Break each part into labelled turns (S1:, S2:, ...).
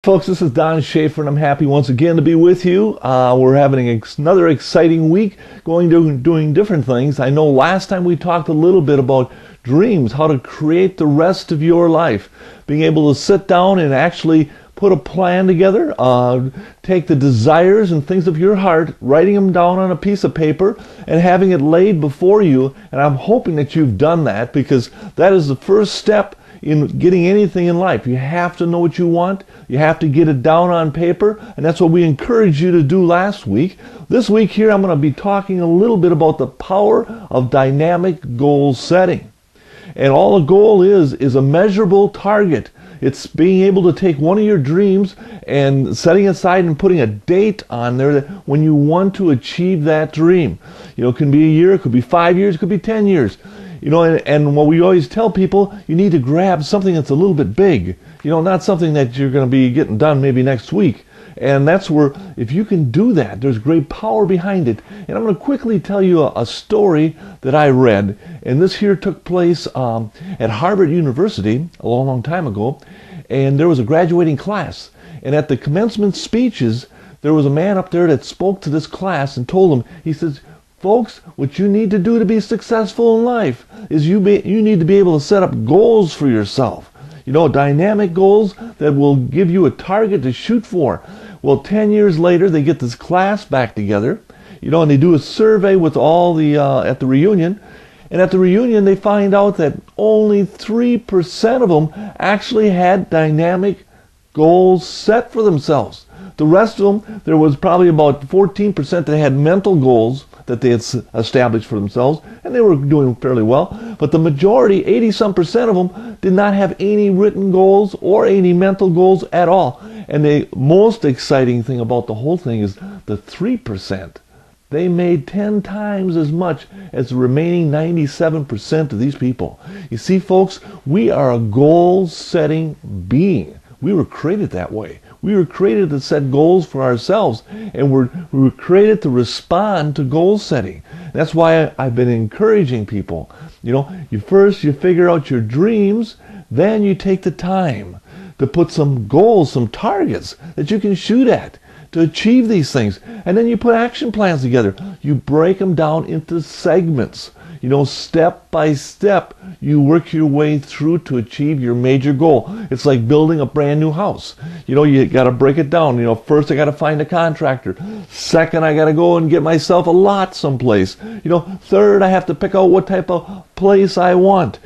S1: Folks, this is Don Schaefer, and I'm happy once again to be with you. We're having another exciting week, doing different things. I know last time we talked a little bit about dreams, how to create the rest of your life, being able to sit down and actually put a plan together, take the desires and things of your heart, writing them down on a piece of paper and having it laid before you. And I'm hoping that you've done that, because that is the first step in getting anything in life. You have to know what you want. You have to get it down on paper, and that's what we encouraged you to do last week. This week here, I'm going to be talking a little bit about the power of dynamic goal setting. And all a goal is a measurable target. It's being able to take one of your dreams and setting aside and putting a date on there that when you want to achieve that dream. You know, it can be a year, it could be 5 years, it could be 10 years. You know, and what we always tell people, you need to grab something that's a little bit big. You know, not something that you're going to be getting done maybe next week. And that's where, if you can do that, there's great power behind it. And I'm going to quickly tell you a story that I read. And this here took place at Harvard University a long, long time ago. And there was a graduating class. And at the commencement speeches, there was a man up there that spoke to this class and told them, he says, "Folks, what you need to do to be successful in life is you need to be able to set up goals for yourself. You know, dynamic goals that will give you a target to shoot for." Well, 10 years later, they get this class back together, you know, and they do a survey with all the, at the reunion. And at the reunion, they find out that only 3% of them actually had dynamic goals set for themselves. The rest of them, there was probably about 14% that had mental goals that they had established for themselves, and they were doing fairly well. But the majority, 80-some% of them, did not have any written goals or any mental goals at all. And the most exciting thing about the whole thing is the 3%. They made 10 times as much as the remaining 97% of these people. You see, folks, we are a goal-setting being. We were created that way. We were created to set goals for ourselves, and we were created to respond to goal setting. That's why I've been encouraging people. You know, you figure out your dreams, then you take the time to put some goals, some targets that you can shoot at to achieve these things. And then you put action plans together. You break them down into segments. You know, step by step, you work your way through to achieve your major goal. It's like building a brand new house. You know, you got to break it down. You know, first I got to find a contractor. Second, I got to go and get myself a lot someplace. You know, third, I have to pick out what type of place I want.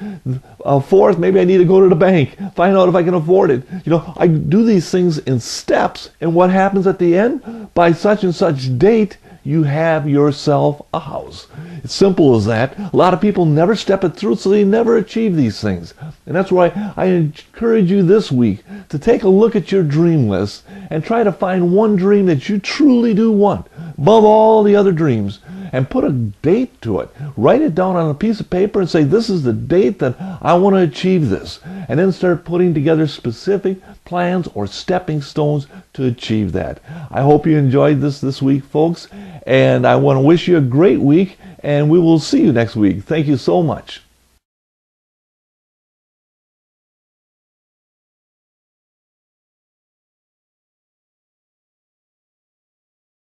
S1: Fourth, maybe I need to go to the bank, find out if I can afford it. You know, I do these things in steps, and what happens at the end? By such and such date, you have yourself a house. It's simple as that. A lot of people never step it through, so they never achieve these things. And that's why I encourage you this week to take a look at your dream list and try to find one dream that you truly do want above all the other dreams, and put a date to it. Write it down on a piece of paper and say, this is the date that I want to achieve this. And then start putting together specific plans or stepping stones to achieve that. I hope you enjoyed this week, folks. And I want to wish you a great week, and we will see you next week. Thank you so much.